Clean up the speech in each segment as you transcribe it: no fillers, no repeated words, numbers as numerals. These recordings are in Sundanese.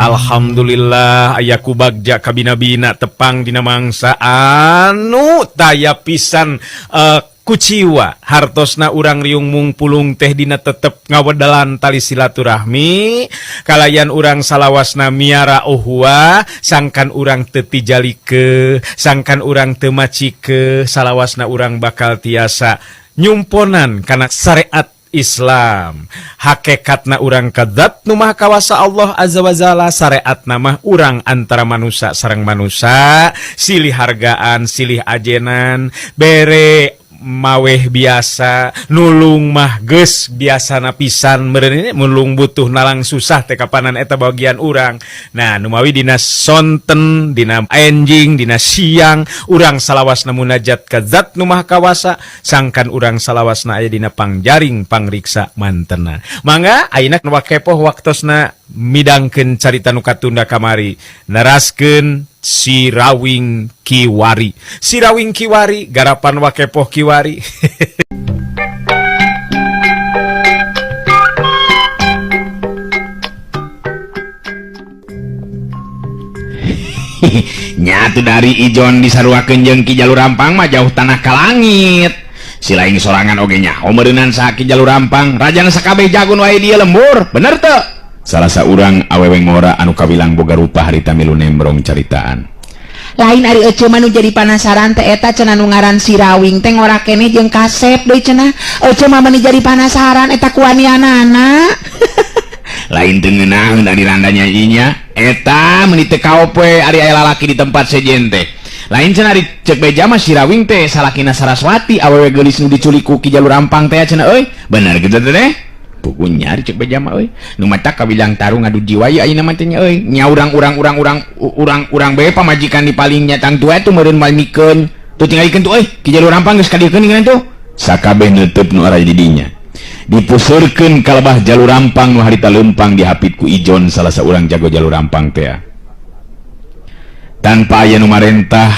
Alhamdulillah ayaku bagja kabina-bina tepang dina mangsa anu taya pisan kuciwa hartosna urang riung mungpulung teh dina tetep ngawedalan tali silaturahmi kalayan urang salawasna miara uhwa sangkan urang teu tijalike sangkan urang teu macike salawasna urang bakal tiasa nyumponan kana syariat Islam hakikatna urang kadzat nu maha kawasa Allah azza wajalla syariatna mah urang antara manusia sareng manusia silih hargaan silih ajenan bere maweh biasa nulung mah geus biasana pisan meureun mulung butuh nalang susah teh kapanan eta bagian urang. Nah nu mawi dina sonten dina enjing dina siang urang salawasna munajat ka zat nu maha kawasa sangkan urang salawasna aya dina pangjaring pangriksa mantenna. Mangga ayeuna nu kepoh waktosna midangkeun carita nu katunda kamari naraskeun Sirawing Kiwari. Sirawing Kiwari garapan wakepoh Kiwari. Nyatu dari ijon disaruakeun jeung Ki Jalur Rampang mah jauh tanah ka langit. Silaing sorangan oge nya omeureunnan saha Ki Jalur Rampang rajana sakabeh jagon wae dia lembur. Bener teu? Salah saurang awewe ngora anu kawilang boga rupa harita milu nembrong caritaan. Lain ari ece mah nu jadi panasaran teh eta cenah nu ngaran Sirawing teh ngora keneh jeung Kasep deui cenah. Ece mah meni jadi panasaran eta kuanianana. Lain teu ngeunaheun ari randanya nyinya eta meni teu kaop we ari aya lalaki di tempat sejen teh. Lain cenah ari cek beja mah Sirawing teh salakina Saraswati awewe geulis nu diculik ku Ki Jalur Rampang teh cenah euy. Bener kitu teh. Pugunya dicek beja mah euy nu mata kabilang tarung adu jiwa ieu ayeuna mah teh euy nya urang bae pamajikan di paling nyatang tua itu meureun moal mikeun tuh tinggalikeun tuh euy Ki Jalur Rampang geus kadiekeun ninggalin tuh sakabeh neuteub nu araya di dinya dipuseurkeun kalebah Jalur Rampang nu harita leumpang dihapit ku ijon salah saurang jago Jalur Rampang teh tanpa aya nu marentah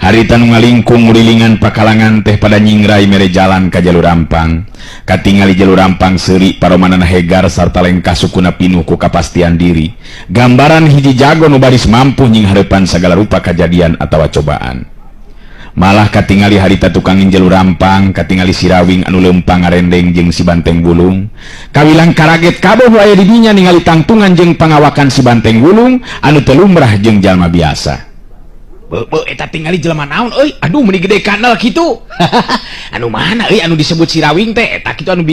harita nu ngalingkung ngurilingan pakalangan teh pada nyingrai mere jalan ka Jalur Rampang katingali Jalur Rampang seuri paromanana hegar sarta lengkah sukuna pinuh ku kapastian diri gambaran hiji jago nu baris mampu nyinghareupan sagala rupa kajadian atawa cobaan malah katingali harita tukangin Jalur Rampang katingali Sirawing anu leumpang ngarendeng jeung si Banteng Bulung kawilang karaget kabeh aya di dinya ningali tangtungan jeung pangawakan si Banteng Bulung anu teu lumrah jeung jalma biasa. Eta tinggali jelema naon euy aduh meuni gede kanal kitu anu mana euy anu disebut Sirawing teh eta kitu anu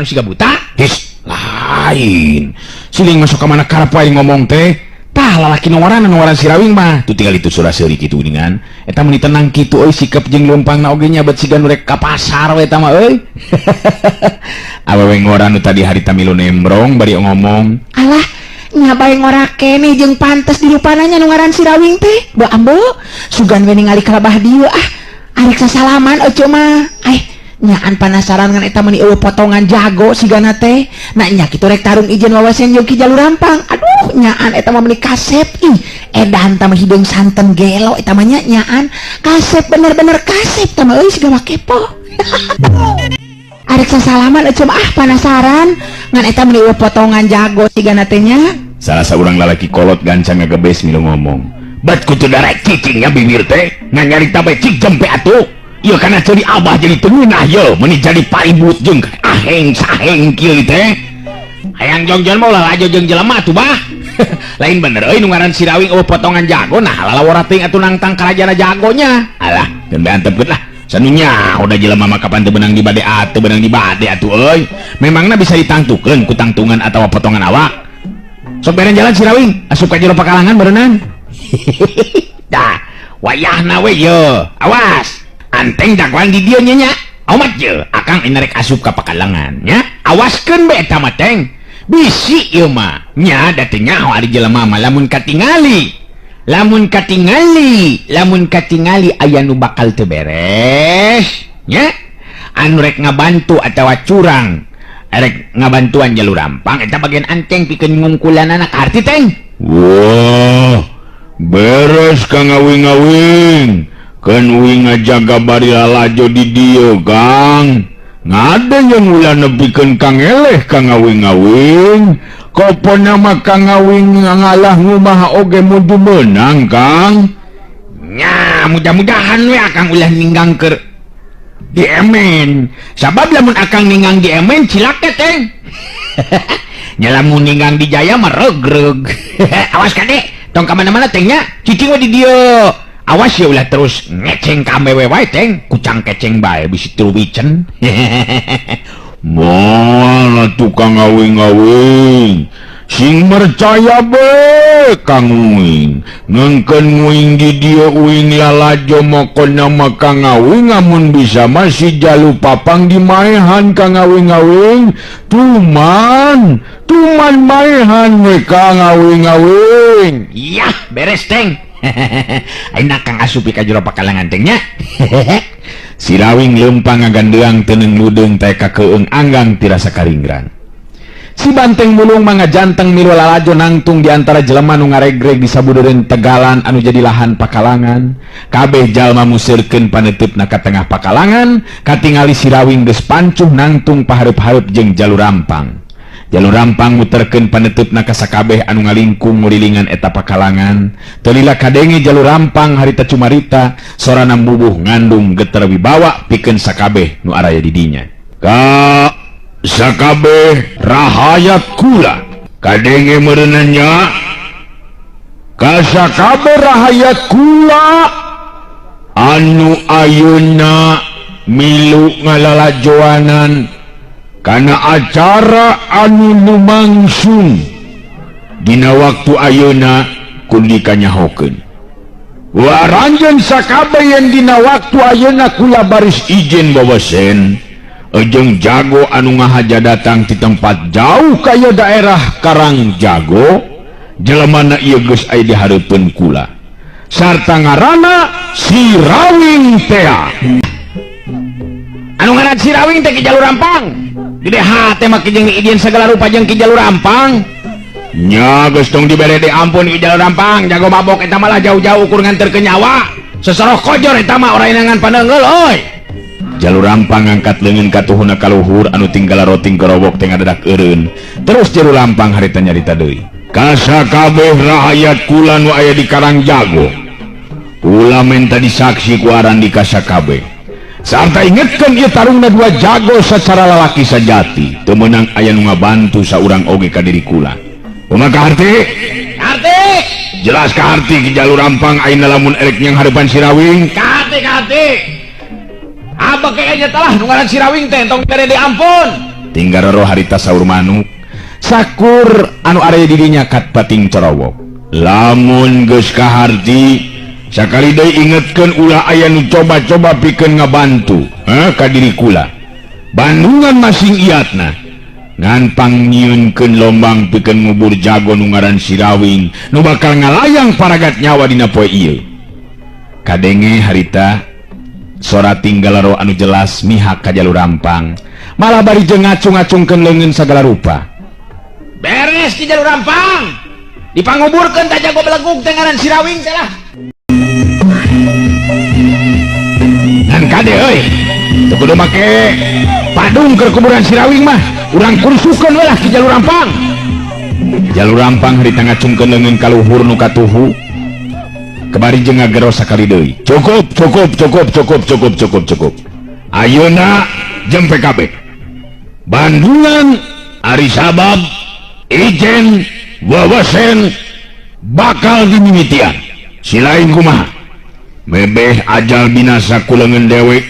siga buta his lain siling masuk ka mana karep wae ngomong teh tah lalaki nu ngaran Sirawing mah tu tinggal itu surah seuri kitu dengan eta meuni tenang kitu euy sikep jeung leumpangna oge nya bet siga nu rek ka pasar we eta mah euy awewe ngora nu tadi harita milu nembrong bari ngomong alah nya bae ngora keneh jeung pantes dirupananya nu ngaran Sirawing teh beuh ambo sugan we ningali kalabah dieu arek sasalaman ece mah nyaan panasaran ngan eta meuni eueuh potongan jago sigana teh na nya kitu rek tarung ijeun wawasen jeung Ki Jalur Rampang aduh nyaan eta mah meuni Kasep edan tah mah hideung santen gelo eta mah nyaan Kasep bener-bener Kasep tah mah euy siga kepo arek sasalaman ece mah panasaran ngan eta meuni eueuh potongan jago sigana teh nya salah saurang lalaki kolot gancang ngagebes milu ngomong bat kutu darek cicingnya bibir teh ngan nyarita bae cik jempe atuh ieu kana ceuri abah jadi teungeunah ye meuni jadi paribut jeung aheng saheng kieu teh hayang jongjon mah ulah lajo jeung jelema atuh bah lain bener euy nu ngaran Sirawing eueuh potongan jago nah lalawara teuing atuh nangtang karajana jagonya alah teu beantepkeun lah sanunya udah jelema mah kapan teu benang di bade atuh euy memangna bisa ditangtukeun ku tangtungan atawa potongan awak sok beren jalan Sirawing asup ka jero pakalangan berenang dah wayahna we ye awas anteng dakwang di dieu nya amat je akang rek asup ka pakalangan nya awaskeun be eta mah teng bisi ieu mah nya da teu nyaho ari jelema mah lamun katingali aya nu bakal teu beres nya anu rek ngabantu atawa curang rek ngabantuan Jalur Rampang eta bagian anteng pikeun ngungkulanana ka harti teng wah beres ka ngawing-ngawing kan uing ngajaga bari lalajo di dieu Kang ngada yang ulah nepikeun kang eleh kang ngawing-ngawing kopo nama kang ngawing ngalah ngumaha oge mudu menang kang nya mudah-mudahan we akang ulah ninggang keur di emen sabab lamun akang ninggang di emen cilaka teng nyalamun ninggang di jaya mah regreg awas kade tong ka mana-mana tengnya cicing di dieu awas ya ulah terus ngeceng ka awewe wae teng kucang keceng bae bisi truwicen moal tukang ngawing-ngawing sing percaya be kang uing ngengkeun uing di dieu uing lalajo mokon nama kang ngawing amun bisa masih jalu papang di maehan kang ngawing-ngawing tuman maehan we kang ngawing-ngawing iya beres teng ayeuna kang asupi ka jero pakalangan tengnya si Rawing leumpang ngagandeang teuneng ludeung teh ka keung anggang tirasa karingrang si banteng mulung mangga janteng milu lalajo nangtung diantara jelema nu ngaregreg di sabudeureun tegalan anu jadi lahan pakalangan kabeh jalma musirkeun paneutupna ka tengah pakalangan katingali si Rawing geus pancuh nangtung pahareup-hareup jeung jalur rampang muterkeun paneutupna ka sakabeh anu ngalingkung ngurilingan eta pakalangan teu lila kadenge jalur rampang harita cumarita sorana bubuh ngandung geter wibawa pikeun sakabeh nu araya di dinya ka sakabeh rahayat kula kadenge meureunanya ka sakabeh rahayat kula anu ayeuna milu ngalalajoanan kana acara anu lumangsung dina waktu ayeuna kundi kanyahokeun waranjeun sakabeh yen dina waktu ayeuna kula baris izin bawasen jeung jago anu ngahaja datang di tempat jauh kaya daerah Karang Jago jelemana ieu geus aya di hareupeun kula sarta ngaranna si Rawing teh anu ngaran si Rawing teh ke jalur rampang gede hate mah jeung izin segala rupa jeung ke jalur rampang nya geus tong dibere di ampun ke jalur rampang jago mabok eta malah jauh-jauh ukur nganterkeun nyawa sesoroh kojor eta mah ora inangan paneungeul euy jalur rampang ngangkat leungeun ka tuhuna ka luhur anu tinggal roting kerobok teh ngadadak eureun terus jalur rampang harita nyarita deui ka sakabeh rakyat kula nu aya di Karang Jago kula minta disaksi ku aran di ka sakabeh sarta ingetkeun ieu tarungna dua jago secara lalaki sajati teu meunang aya nu ngabantu saurang oge ka diri kula kumaha kaharti jelas kaharti ki jalur rampang ayeuna lamun erek nyang hareupan si Rawing kaharti abah kayaknya telah nungaran si Rawing teh tong bere di ampun tinggal roh harita saur manuk sakur anu area didinya kat pating corowok lamun geus kaharti sakali deui ingetkeun ulah aya nu coba-coba pikeun ngabantu ka diri kula bandungan masing iatna ngan pangnyieunkeun lombang pikeun ngubur jago nu ngaran si Rawing nu bakal ngalayang paragat nyawa dina poe ieu kadenge harita sora tinggal roh anu jelas mihak ka jalur rampang malah bari jeung ngacung-ngacungkeun leungeun sagala rupa beres di jalur rampang dipanguburkeun ta jago belegug teh ngaran si Rawing teh lah ngan kade euy teu kudu make padung keur kuburan si Rawing mah urang kursukeun we lah di jalur rampang harita ngacungkeun leungeun ka luhur nu katuhu kebari jeung ngagero sakali deui cukup ayeuna jeung PKB bandungan ari sabab ijen wawasen bakal dimimitian silain kumaha mebeh ajal binasa ku leungeun dewek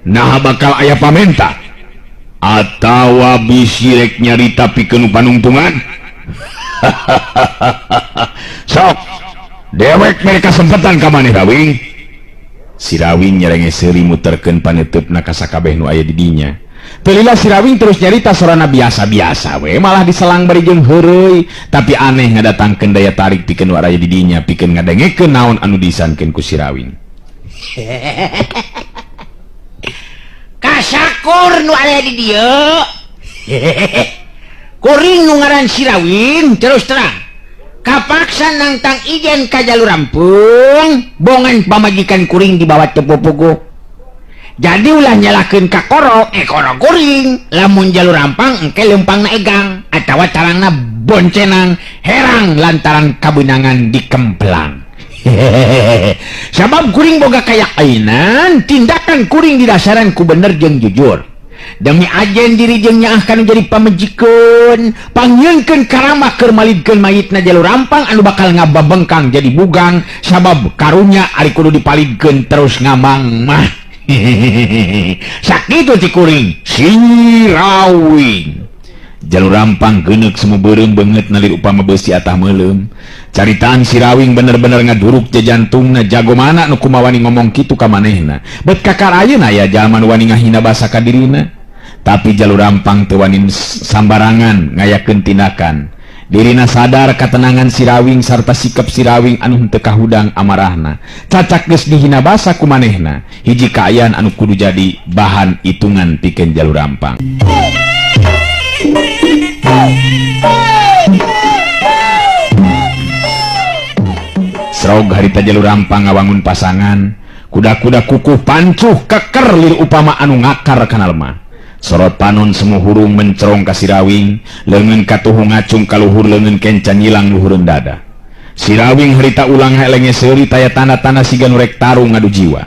nah bakal aya pamenta atawa bisi rek nyarita pikeun panungtungan sok dewek mereka sempetan ka maneh Rawing si Rawing nyerenge seuri muterkeun paneutupna ka sakabeh nu aya di dinya teu lila si Rawing terus nyarita sorana biasa-biasa we malah diselang bari jeung heureuy tapi aneh ngadatangkeun daya tarik pikeun nu aya di dinya pikeun ngadengekeun naon anu diisankeun ku si Rawing kasakur nu aya di dieu kuring nu ngaran si Rawing terus terang kapaksa nangtang ijen ka jalur rampung bongan pamajikan kuring di bawah tepupugu jadi ulah nyalakeun ka korok korok kuring lamun jalur rampang engke leumpangna egang atawa tarangna boncenang herang lantaran kabenangan dikemplang. Sabab kuring boga kayakainan tindakan kuring didasaran ku bener jeung jujur demi ajen diri jeung nyaah kana jadi pamejikeun pangyeukeun karamah keur malidkeun mayitna jalur rampang anu bakal ngababengkang jadi bugang sabab karunya ari kudu dipalidkeun terus ngamang mah. Sakitu ti kuring Sirawing. Jalur rampang geneuk semua beureum beungeut nalir upama beusi atah meuleum. Caritaan Sirawing bener-bener ngaduruk jantungna jago mana nu kumaha wani ngomong kitu ka manehna. Bet kakar ayeuna aya jalma nu wani ngahina basa ka dirina. Tapi jalur rampang teu wani sambarangan ngayakeun tindakan. Dirina sadar katenangan Sirawing sarta sikap Sirawing anu henteu kahudang amarahna. Cacak geus dihina basa ku manehna. Hiji kaayaan anu kudu jadi bahan hitungan pikeun jalur rampang. Serog harita jalur rampang ngawangun pasangan. Kuda-kuda kukuh pancuh keker lir upama anu ngakar kana lemah. Sorot panon semu hurung mencerong ka Sirawing, leungeun katuhu ngacung ka luhur leungeun kencan nyilang luhureun dada. Sirawing harita ulang helenge seuri taya tanda-tanda siga nu rek tarung ngadu jiwa.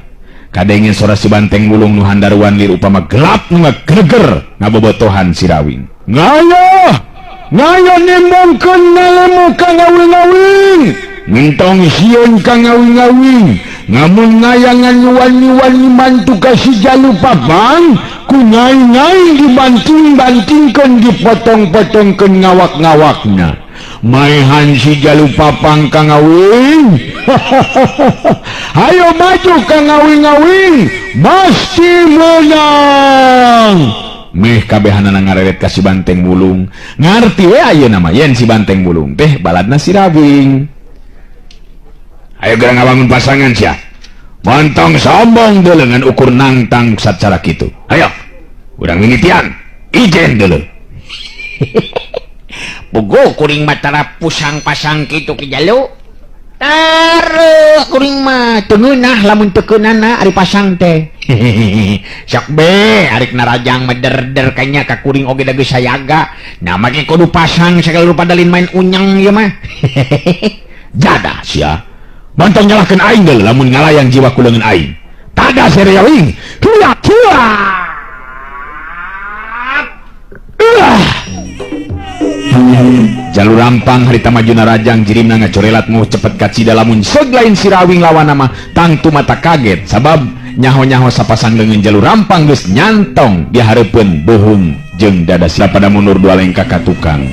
Kadenge sora si banteng mulung nu handaruan lir upama gelap nu ngagreger ngabobotohan Sirawing. Ngaya nembongkeun ngalemu ka ngawing-ngawing. Ngentong sieun ka ngawing-ngawing. Ngamun ngayangan nyuwan-nyuwan mantu ka si Jalu Papang. Ku nyai-nyai dibanting-bantingkeun dipotong-potongkeun ngawak-ngawakna. Maehan si Jalu Papang ka ngawing. Hayo maju ka ngawing-ngawing. Pasti menang. Meh kabehanana ngareret ka si banteng mulung. Ngarti we ayeuna mah yen si banteng mulung teh baladna Sirawing. Ayo gerang ngabangun pasangan sia. Montong sombong deuleu ngan ukur nangtang sacara kitu. Ayo, urang mimitian. Ijen deuleu. Puguh kuring matara pusang-pasang kitu ki Jalu. Taruh kuring mah teu ngeunah lamun teu keunana ari pasang teh. Sok be arik narajang mederder kanya ka kuring oge da geus sayaga. Nah make kudu pasang sagala rupa dalin main unyang ieu mah. Jada sia. Bantang nyalahkeun aing deul lamun ngalayang jiwa ku leungeun aing. Tada Sirawing. Hiat. Jalur rampang harita majuna rajang jirimna ngacorelat mau cepet kacida lamun seug lain Sirawing lawan nama tangtu mata kaget sabab nyaho-nyaho sapasang leungeun jalur rampang geus nyantong di hareupeun beuheung jeung dada sila pada mundur dua lengkah ka tukang.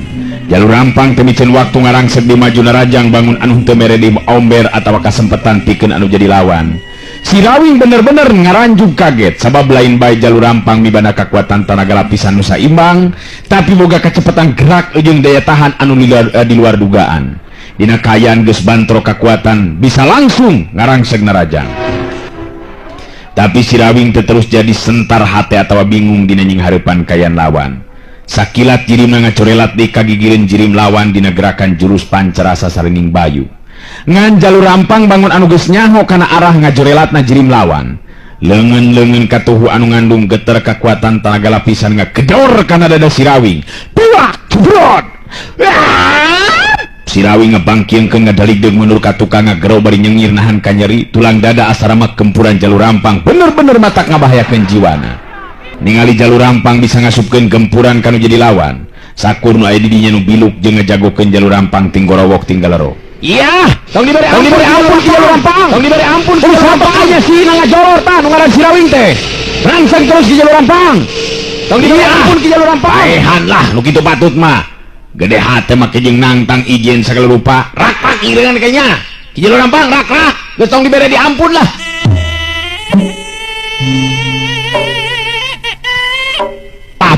Jalur rampang teu micen waktu ngarangsek di majuna rajang bangun anu teu mere di omber atawa kasempetan pikeun anu jadi lawan. Sirawing bener-bener ngaranjung kaget sabab lain bae jalur rampang mibana kekuatan tenaga lapisan nu saimbang tapi boga kecepatan gerak jeung daya tahan anu di luar dugaan. Dina kaayaan geus bantro kekuatan bisa langsung ngarangseg narajang. Tapi Sirawing teu terus jadi sentar hate atawa bingung dina nying hareupan kayan lawan. Sakilat jirimna ngacorelat di kagigireun jirim lawan dina gerakan jurus pancarasa sarening bayu. Ngan jalur rampang bangun anu geus nyaho kana arah ngajorelatna jirim lawan. Leungeun-leungeun katuhu anu ngandung geter kekuatan tenaga lapisan ngagedor kana dada Sirawing. Puak jebrot. Sirawing ngebangkieungkeun ngadaligdeug mundur ka tukang ngagero bari nyengir nahan ka nyeri tulang dada asarama gempuran jalur rampang bener-bener matak ngabahayakeun jiwana. Ningali jalur rampang bisa ngasupkeun gempuran kanu jadi lawan. Sakur nu aya di dinya nu biluk jeung ngajagokeun jalur rampang tinggorowok tinggalero. Iya, tong diberi ampun ki jalur rampang. Tong diberi ampun ki jalur rampang aya si ngajoror tah nu ngaran Sirawing teh. Rangsang terus ki jalur rampang. Tong diberi ampun ki jalur rampang. Paehan lah nu kitu patut mah. Gede hate make jeung nangtang ijen sagala rupa. Rak ireungan kayaknya. Ki jalur rampang rak. Geus tong diberi diampun lah.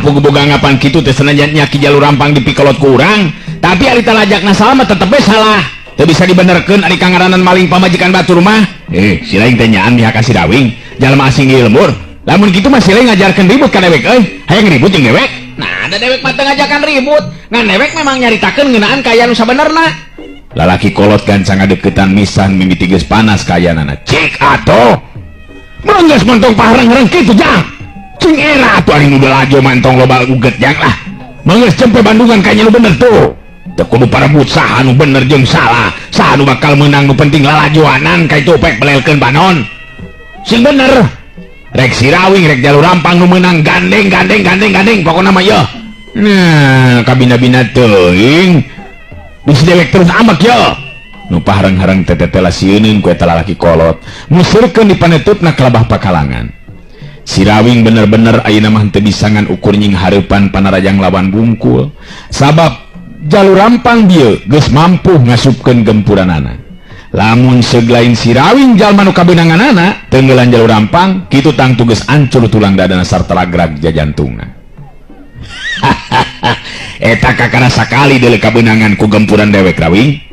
Boga ngapan kitu teh senajan nya ki jalur rampang dipikolot ku urang, tapi ari talajakna salah mah tetep we salah. Teu bisa dibenerkeun ari kangaranan maling pamajikan batur mah. Si lain teh nyaan di haka Sirawing, jalma asing ieu lembur. Lamun kitu mah si lain ngajarkeun ribut ka dewek euy. Hayang ribut jeung dewek. Nah, ada dewek mah teu ngajakan ribut. Ngan dewek memang nyaritakeun ngeunaan kaya nu sabenerna. Lalaki kolot gancang ngadeuketan misan mimiti geus panas kayanana. Cik atoh. manggas mantong pahareng-hareng kitu jang cing era tuh ari nu lajo mantong loba uget jang lah manggas cempe Bandungan kayaknya lu bener tuh teu kudu parebut saha nu bener jeung salah saha nu bakal menang nu penting lalajoanan ka itu pek belelkeun banon sing bener rek Sirawing rek Jalur Rampang nu menang gandeng pokokna mah yeuh nah kabina-bina teuing bisa dewek terus amak ya nu pahareng-hareng tetetela sieun ku eta lalaki kolot musirkeun di panetupna kelabah pakalangan Sirawing bener-bener ayeuna mah teu bisa ngan ukur nying hareupan panarajang lawan bungkul sabab Jalur Rampang dieu geus mampu ngasupkeun gempuranana lamun seglain Sirawing jalma nu kabeunanganana teunggelan Jalur Rampang kitu tang tugas ancur tulang dadana sarta lagrag jajantungna eta kakara sakali deuleu kabeunangan ku gempuran dewek Rawing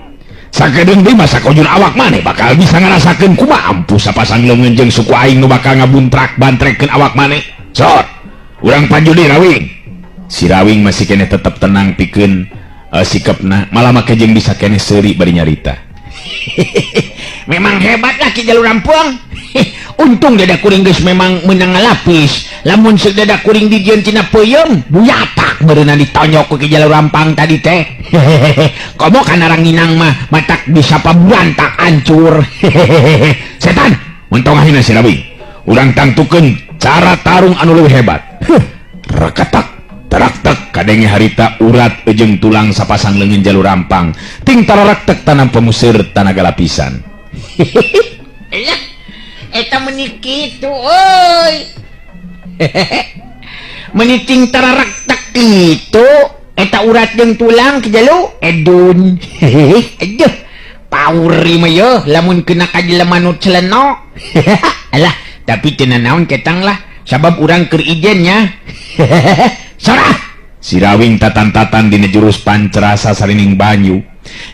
sakedeung deui masa kojur awak maneh bakal bisa ngarasakeun kumaha ampuh sapasang leungeun jeung suku aing nu bakal ngabuntrak bantrekeun awak maneh sot urang panju deui Rawing si Rawing masih kene tetep tenang pikeun sikepna malah make jeung bisa kene seuri bari nyarita memang hebat lah Ki Jalur Rampang untung dada kuring geus memang menang ngalapis lamun seuk dada kuring dijieun tina peuyeum buyatak beureunan ditonyok ku Ki Jalur Rampang tadi teh komo kana ranginang mah matak bisa paburantak hancur setan muntong ahina si Rawing urang tangtukeun cara tarung anu leuwih hebat rakatak tarak-tak kadenge harita urat jeung tulang sapasang leungeun Jalur Rampang ting tararak-tak tanam pemusir tanaga lapisan eta meuni kitu euy meuni ting tararak-tak kitu eta urat jeung tulang Ki Jalu edun aduh pauri mah yeuh lamun kena ka jelema nu celeno alah tapi teu naon ketang lah sabab urang keur ijennya sarah si Rawing tatan-tatan dina jurus pancerasa sarining banyu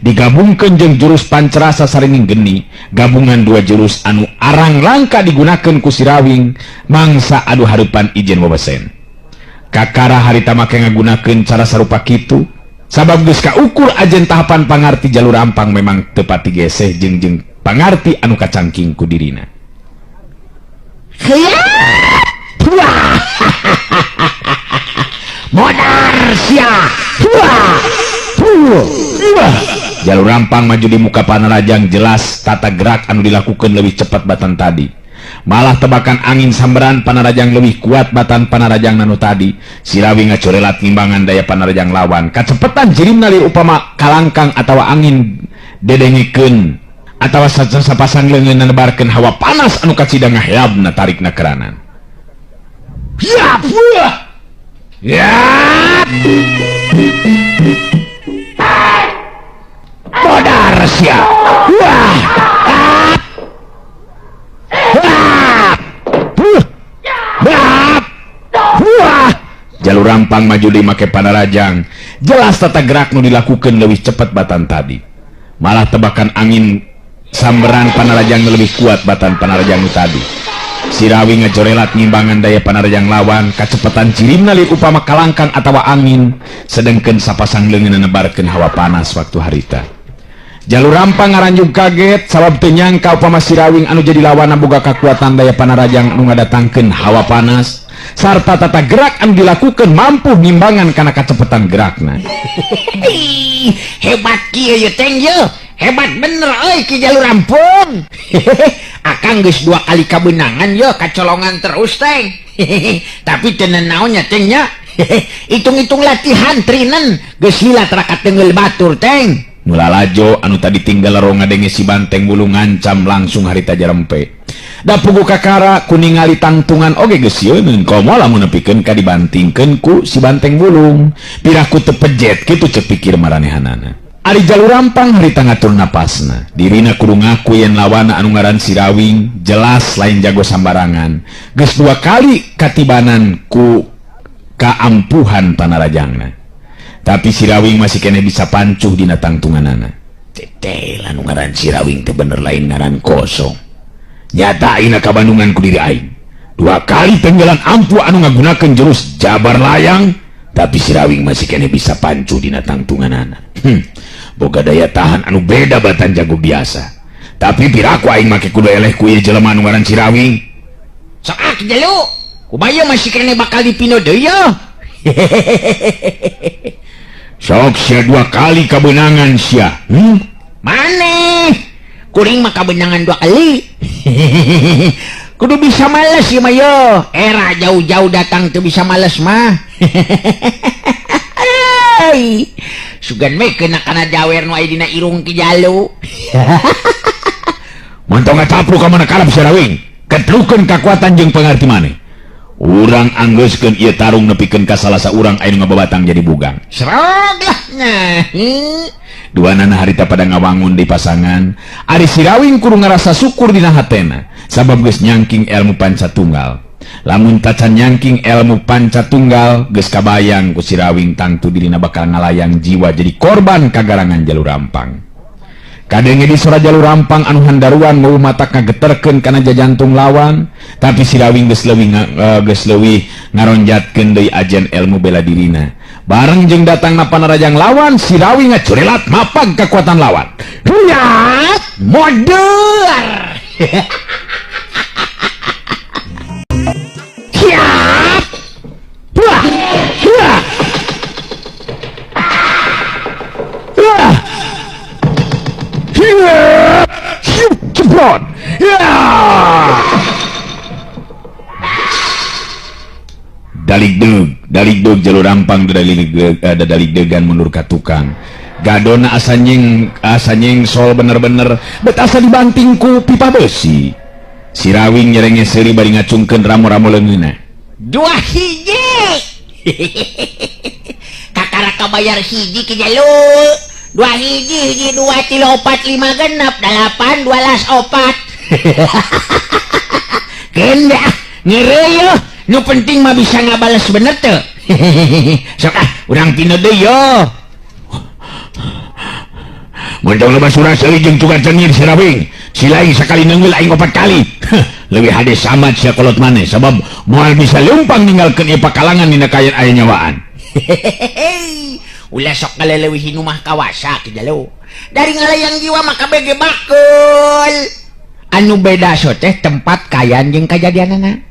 digabungkeun jeung jurus pancerasa sarining geni gabungan dua jurus anu arang langka digunakeun ku si Rawing mangsa adu hareupan ijen wewesen kakara harita make ngagunakeun cara sarupa kitu sabab geus kaukur ajen tahapan pangarti Jalur Rampang memang teu pati geseh jeung pangarti anu kacangking ku dirina modar sia Jalur Rampang maju di muka panarajang jelas tata gerak anu dilakukan lebih cepat batan tadi malah tebakan angin samberan panarajang lebih kuat batan panarajang nanu tadi si Rawing ngacorelat ngimbangan daya panarajang lawan kacepetan jirimna li upama kalangkang atau angin dedengekeun atau sapasang leungeun nebarkeun hawa panas anu kacida ngaheabna tarikna keranan ya ya modar sia wah Jalur Rampang maju di make panarajang jelas tata gerak nu dilakukan lebih cepat batan tadi malah tebakan angin samberan panarajang lebih kuat batan panarajang nu tadi si Rawing ngacorelat ngimbangan daya panarajang lawan kacepetan cirimna li upama kalangkang atawa angin sedengkeun sapasang leungeun nebarkeun hawa panas waktu harita Jalur Rampang ngaranjung kaget sabab teu nyangka upama si Rawing anu jadi lawan boga kakuatan daya panarajang anu ngadatangkeun hawa panas sarta tata gerak anu dilakukan mampu ngimbangan kana kacepetan gerakna hebat kieu ye teng ye hebat bener euy Ki Jalur Rampang akang geus 2 kali kabeunangan yo kacolongan terus teng tapi teu naonnya teng nya hitung-hitung latihan trinen geus hilat raka teungeul batur teng mulalajo anu tadi tinggal ronga denge si Banteng Bulung ngancam langsung harita jarempe da pugu kakara kuningali tangtungan oge geus yeun komo lamun nepikeun ka dibantingkeun ku si Banteng Bulung piraku teu pejet kitu ceuk pikir maranehanana ari Jalur Rampang harita ngatur napasna dirina kudu ngaku yen lawana anu ngaran si Rawing jelas lain jago sambarangan geus 2 kali katibanan ku kaampuhan panarajangna tapi si Rawing masih kena bisa pancuh dina tangtunganana teteh anu ngaran si Rawing teh bener lain ngaran kosong nyatain ka Bandungan ku diri aing 2 kali tenggelan ampuh anu ngagunakeun jurus jabar layang tapi si Rawing masih kena bisa pancuh dina tangtunganana boga daya tahan anu beda batan jago biasa tapi piraku aing make kudu eleh ku ieu jelema anu ngaran si Rawing Sok jalu kumaya masih kene bakal dipino deui ya. Sok sia 2 kali kebenangan sia. Maneh kuring mah kebenangan 2 kali. Kudu bisa males ya mayo. Era jauh-jauh datang tuh bisa males mah. Sugan me kena kana jawer nu aya dina irung Ki Jalu. Mantong ngacapru ka mana kalap Sirawing. Ketlukeun kekuatan jeung pangarti maneh. Urang anggeuskeun ieu tarung nepikeun ka salah saurang aya nu ngababatang jadi bugang. Serog lah nya. Duanana harita pada ngawangun di pasangan. Ari Sirawing kudu ngarasa syukur dina hatena sabab geus nyangking ilmu pancatunggal. Lamun tacan nyangking ilmu pancatunggal geus kabayang ku Sirawing tangtu dirina bakal ngalayang jiwa jadi korban kagarangan Jalur Rampang. Kadenge di sora Jalur Rampang anu handaruan mau mata kageterkeun kana jajantung lawan, tapi Sirawing geus leuwih ngaronjatkeun deui ajen ilmu bela dirina. Bareng jeung datangna panarajang lawan, Sirawing ngacurelat mapag kekuatan lawan. Lihat modern. Siap. Wah. Wah. Wah. Siap. Cepat. Ya. Daligdug Jalur Rampang daligdegan mundur ka tukang. Gadona asanyeng sol bener-bener bet asa dibanting ku pipa besi. Sirawing nyerenge seuri bari ngacungkeun ramo-ramo leungeunna. 2 hiji. Kakara kabayar hiji Ki Jalu. 2 hiji 2 3 4 5 genep 8 12 4. Kenda ngeureuy nu penting mah bisa ngabales bener teu. Sok urang pino deui yo. Montong loba surah seuli jeung tugas cengir Sirawing. Silaing sakali neungeul aing 4 kali. Leuwih hade samat sia kolot maneh sabab moal bisa leumpang ninggalkeun ieu pakalangan dina kayan aya nyawaan. Ulah sok ngaleuwih nu mah kawasa Ki Jalu. Dari ngalayang jiwa maka bege bakul. Anu beda so teh tempat kayan jeung kajadianana.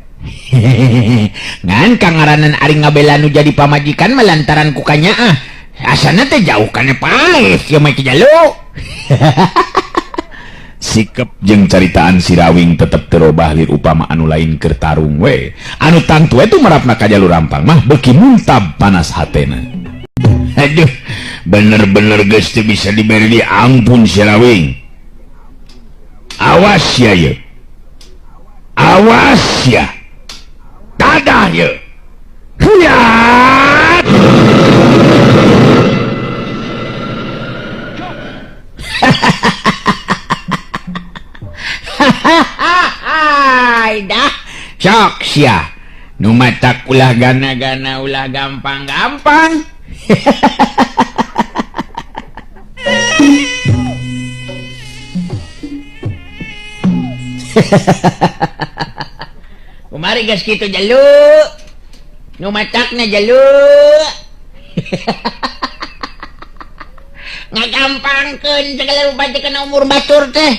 Ngan kangaranan ari ngabela nu jadi pamajikan melantaran kukanya asana teh jauh kana paeh ya mah Ki Jalu. Sikap jeung caritaan Sirawing tetep terobah lir upama anu lain keur tarung we. Anu tangtu itu merapna ka Jalur Rampang mah beuki muntab panas hatena. Aduh, bener-bener geus teu bisa diberi di ampun Sirawing. Awas ya ye. Awas ya. Dadah ye. Lihat. Dah sok sia nu matak ulah gana-gana ulah gampang-gampang. Kumari geus kitu Jalu nu matakna Jalu. Ngagampangkeun segala rupa kana umur batur teh.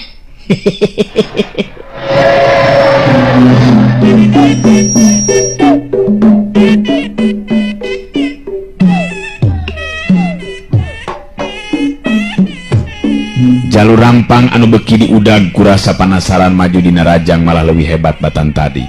Jalur Rampang anu beki diudag kurasa penasaran maju dina rajang malah lebih hebat batan tadi.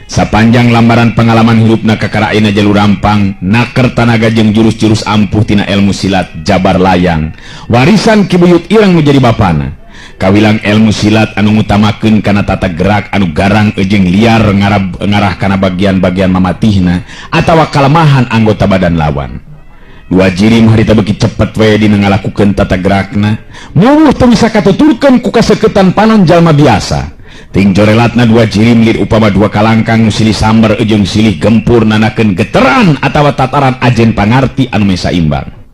Sapanjang lambaran pengalaman hidupna kakaraina Jalur Rampang naker tanaga jeung jurus-jurus ampuh tina ilmu silat jabar layang warisan kibuyut ireng nu jadi bapana. Kawilang ilmu silat anu ngutamakeun kana tata gerak anu garang jeung liar ngarah kana bagian-bagian mamatihna atawa kalemahan anggota badan lawan. 2 jirim harita beki cepet we dina ngalakukeun tata gerakna muruh teu bisa katuturkeun ku kaseuketan panon jalma biasa. Ting jorelatna 2 jirim lir upama 2 kalangkang nu silih samber jeung silih gempur nanakeun geteran atawa tataran ajen pangarti anu mesa imbang.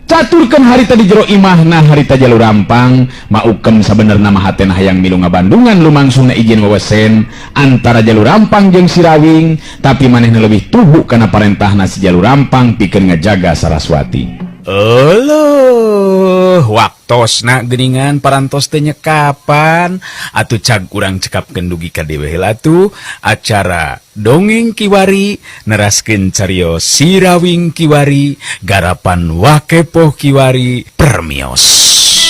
Caturkeun harita di jero imahna harita Jalur Rampang maukem sabenerna mah hatena hayang milu ngabandungan lumangsungna izin wewesen antara Jalur Rampang jeung Sirawing, tapi manehna leuwih tuhu kana parentahna si Jalur Rampang pikeun ngajaga Saraswati. waktosna geuningan parantos teh nyekapan atuh cag urang cekapkeun dugi ka dewe heula tuh acara dongeng kiwari neraskeun cariyos Sirawing Kiwari garapan Wakepoh Kiwari permios.